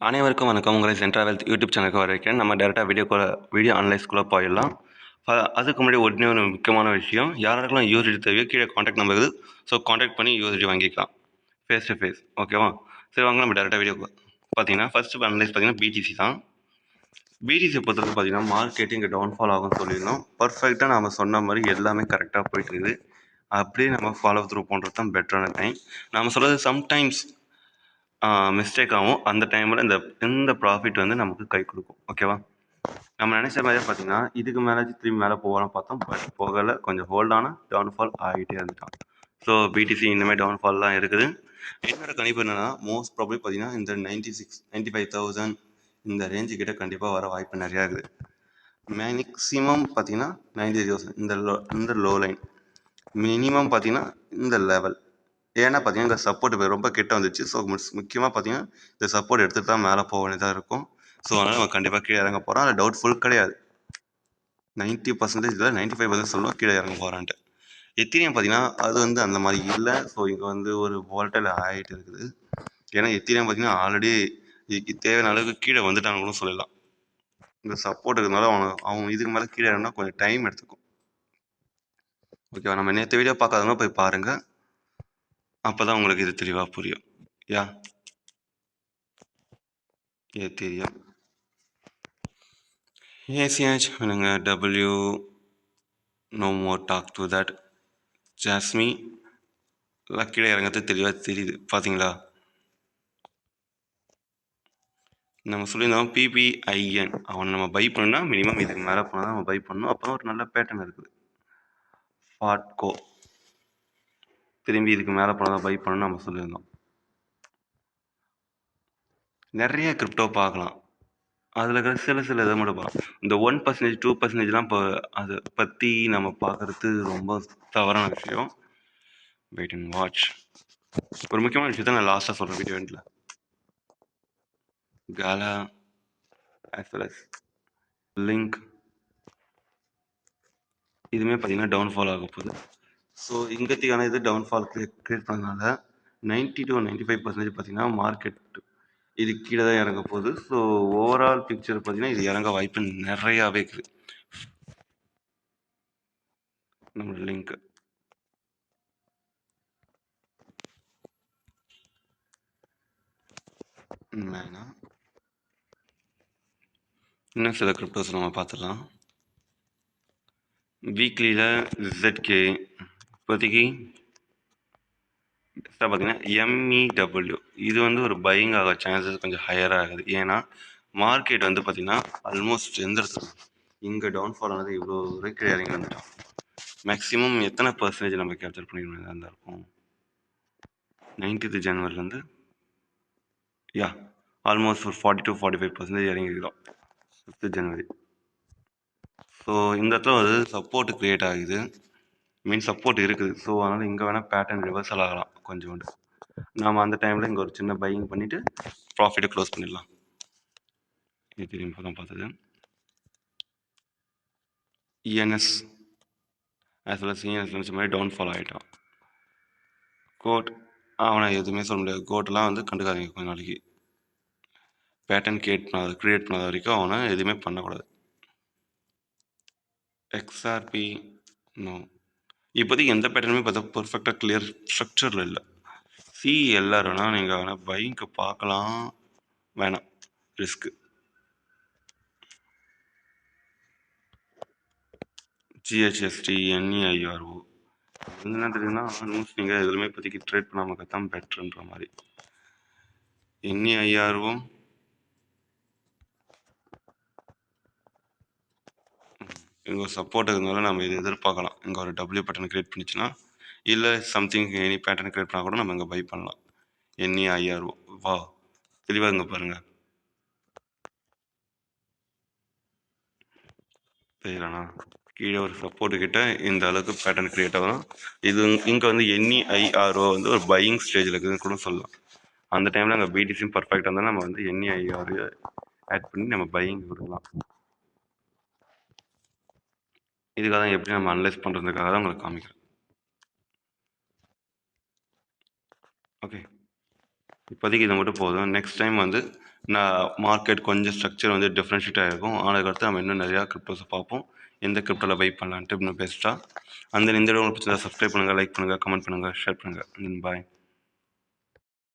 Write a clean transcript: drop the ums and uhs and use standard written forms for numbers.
அனைவருக்கும் வணக்கம். உங்களை சென்ட்ரா வெல்த் யூடியூப் சேனலுக்கு வரவேற்கிறேன். நம்ம டைரக்ட்டா வீடியோ அனலைஸ்க்குள்ள போயிடலாம். அதுக்கு முன்னாடி ஒரு முக்கியமான விஷயம். யாருக்கெல்லாம் யூஎஸ்டி தேவையோ கீழே கான்டாக்ட் நம்பர் இருக்குது. ஸோ கான்டாக்ட் பண்ணி யூஎஸ்டி வாங்கிக்கலாம். Face to face. ஓகேவா? சரி வாங்க நம்ம டைரக்ட்டா வீடியோக்குள்ள. பார்த்தீங்கன்னா ஃபர்ஸ்ட் அனலைஸ் பார்த்தீங்கன்னா பிடிசி தான். பிடிசியை பொறுத்தவரைக்கும் பார்த்தீங்கன்னா மார்க்கெட் இங்கே டவுன்ஃபால் ஆகும்னு சொல்லியிருந்தோம். பர்ஃபெக்டாக நம்ம சொன்ன மாதிரி எல்லாமே கரெக்டாக போயிட்டு இருக்குது. அப்படியே நம்ம ஃபாலோ த்ரூ பண்ணுறது தான் பெட்டரான டைம். நம்ம சொல்கிறது சம்டைம்ஸ் மிஸ்டேக் ஆகும். அந்த டைமில் இந்த ப்ராஃபிட் வந்து நமக்கு கை கொடுக்கும். ஓகேவா? நம்ம நினைச்ச மாதிரியே பார்த்தீங்கன்னா இதுக்கு மேலே திரும்பி மேலே போகலான்னு பார்த்தோம். பட் போகலை. கொஞ்சம் ஹோல்டான டவுன்ஃபால் ஆகிட்டே இருந்துட்டான். ஸோ பிடிசி இனிமேல் டவுன்ஃபால் தான் இருக்குது. என்னோட கணிப்பு என்னன்னா மோஸ்ட் ப்ராபப்ளி பார்த்தீங்கன்னா இந்த 95,000 இந்த ரேஞ்சு கிட்ட கண்டிப்பாக வர வாய்ப்பு நிறையா இருக்குது. மேக்ஸிமம் பார்த்தீங்கன்னா 90,000 இந்த லோ லைன். மினிமம் பார்த்தீங்கன்னா இந்த லெவல். ஏன்னா பார்த்தீங்கன்னா இந்த சப்போர்ட் ரொம்ப கிட்ட வந்துச்சு. ஸோ முக்கியமாக பார்த்தீங்கன்னா இந்த சப்போர்ட் எடுத்துகிட்டு தான் மேலே போக வேண்டியதாக இருக்கும். ஸோ அதனால் நம்ம கண்டிப்பாக கீழே இறங்க போகிறோம். அதில் டவுட்ஃபுல் கிடையாது. 90% இல்லை 95% சொல்லுவோம் கீழே இறங்க போகிறான்ட்டு. எத்திரியம் பார்த்தீங்கன்னா அது வந்து அந்த மாதிரி இல்லை. ஸோ இங்கே வந்து ஒரு வால்டைல் ஆகிட்டு இருக்குது. ஏன்னா எத்திரியம் பார்த்தீங்கன்னா ஆல்ரெடி தேவையான அளவுக்கு கீழே வந்துட்டாங்கன்னு சொல்லலாம். இந்த சப்போர்ட் இருக்கிறதுனால அவங்க இதுக்கு மேலே கீழே இறங்கினா கொஞ்சம் டைம் எடுத்துக்கும். ஓகேவா? நம்ம நேற்று வீடியோ பார்க்காதவங்க போய் பாருங்கள். அப்போ தான் உங்களுக்கு இது தெளிவாக புரியும். யா எத்திரியம் ACH பண்ணுங்க. W no more talk to that. ஜாஸ்மி கீழே இறங்கிறது தெளிவாக தெரியுது. பார்த்தீங்களா? நம்ம சொல்லியிருந்தோம் PPIN அவனை நம்ம பை பண்ணா மினிமம் இதுக்கு மேலே போனால் தான் நம்ம பை பண்ணணும். அப்போ ஒரு நல்ல பேட்டர்ன் இருக்குது. ஃபாட்கோ திரும்பி இதுக்கு மேலே போனால் தான் பை பண்ணணும்னு நம்ம சொல்லியிருந்தோம். நிறைய கிரிப்டோ பார்க்கலாம். அதில் இருக்கிற சில இதை மட்டும் பார்க்கலாம். இந்த 1% 2%லாம் இப்போ அதை பற்றி நம்ம பார்க்குறது ரொம்ப தவறான விஷயம். Wait and watch. ஒரு முக்கியமான விஷயத்த நான் லாஸ்ட்டாக சொல்கிறேன் வீடியோ எண்டில். காலா as well as லிங்க் இதுவுமே பார்த்தீங்கன்னா டவுன்ஃபால் ஆக போகுது. ஸோ இங்கத்திக்கான இது டவுன்ஃபால் கிரியேட் பண்ணதுனால 90 to 95% பார்த்தீங்கன்னா மார்க்கெட் இது கீழே தான் இறங்க போகுது. ஸோ ஓவரால் பிக்சர் பார்த்தீங்கன்னா இது இறங்க வாய்ப்பு நிறையாவே இருக்குது. நம்மளோட லிங்க் இன்னும் சில கிரிப்டோஸ் நம்ம பார்த்துடலாம். வீக்லியில் ZK இப்போதைக்கு பார்த்தீங்கன்னா MEW இது வந்து ஒரு பையிங் ஆக சான்சஸ் கொஞ்சம் ஹையராக ஆகுது. ஏன்னா மார்க்கெட் வந்து பார்த்தீங்கன்னா ஆல்மோஸ்ட் எந்த இடத்துல இங்கே டவுன்ஃபால் ஆனது இவ்வளோ வரைக்கும் இறங்கி வந்துட்டோம். மேக்ஸிமம் எத்தனை பர்சன்டேஜ் நம்ம கேப்சர் பண்ணிருந்தா இருக்கும்? 19th ஜனவரிலேருந்து யா ஆல்மோஸ்ட் ஒரு 40 to 45% இறங்கிக்கிறோம் 5th ஜனவரி. ஸோ இந்த இடத்துல ஒரு சப்போர்ட் க்ரியேட் ஆகுது. சப்போர்ட் இருக்குது. ஸோ அதனால் இங்கே வேணால் பேட்டர்ன் ரிவர்சல் ஆகலாம் கொஞ்சோண்டு. நாம் அந்த டைமில் இங்கே ஒரு சின்ன பையிங் பண்ணிவிட்டு ப்ராஃபிட்டை க்ளோஸ் பண்ணிடலாம். இது திரும்பி இப்போ தான் பார்த்தது. ENS as well as ENS நினச்ச மாதிரி டவுன்ஃபால் ஆகிட்டான். கோட் அவனை எதுவுமே சொல்ல முடியாது. கோட்டெலாம் வந்து கண்டுக்காதீங்க கொஞ்ச நாளைக்கு. பேட்டர்ன் க்ரியேட் பண்ணாத வரைக்கும் அவனை எதுவுமே பண்ணக்கூடாது. XRP no. இப்போதைக்கு எந்த பேட்டர்னுமே பார்த்தா பர்ஃபெக்டாக கிளியர் ஸ்ட்ரக்சரில் இல்லை. CLR வேணால் நீங்கள் வேணால் பைக்கு பார்க்கலாம். வேணாம் ரிஸ்க்கு. GHST NEIRO என்ன தெரியுதுன்னா நியூஸ் நீங்கள் எதுவுமே இப்போதைக்கு ட்ரேட் பண்ணாமல் தான் பெட்டர்ன்ற மாதிரி. NEIRO இங்கே ஒரு சப்போர்ட் இருக்கிறதுனால நம்ம இது எதிர்பார்க்கலாம். இங்கே ஒரு W பேட்டர்ன் க்ரியேட் பண்ணிச்சுன்னா இல்லை சம்திங் எனி பேட்டர்ன் க்ரியேட் பண்ணால் கூட நம்ம இங்கே பை பண்ணலாம். NEIRO வா தெளிவாக இங்கே பாருங்கள் தெரியலண்ணா. கீழே ஒரு சப்போர்ட்டு கிட்ட இந்த அளவுக்கு பேட்டர்ன் க்ரியேட் ஆகும். இது இங்கே வந்து NEIRO வந்து ஒரு பையிங் ஸ்டேஜில் இருக்குதுன்னு கூட சொல்லலாம். அந்த டைமில் அங்கே பிடிசியும் பர்ஃபெக்டாக இருந்தால் நம்ம வந்து NEIRO ஆட் பண்ணி நம்ம பையிங் கொடுக்கலாம். இதுக்காக தான் எப்படி நம்ம அனலைஸ் பண்ணுறதுக்காக தான் உங்களுக்கு காமிக்கிறேன். ஓகே இப்போதைக்கு இதை மட்டும் போதும். நெக்ஸ்ட் டைம் வந்து மார்க்கெட் கொஞ்சம் ஸ்ட்ரக்சர் வந்து டிஃப்ரென்ஷியேட்டாக இருக்கும். ஆனதுக்கடுத்து நம்ம இன்னும் நிறையா கிரிப்டோஸை பார்ப்போம். எந்த கிரிப்டோவில் பை பண்ணலான்ட்டு இன்னும் பெஸ்ட்டாக. இந்த வீடியோ உங்களுக்கு பிடிச்சிருந்தா சப்ஸ்கிரைப் பண்ணுங்கள், லைக் பண்ணுங்கள், கமெண்ட் பண்ணுங்கள், ஷேர் பண்ணுங்கள். பாய்.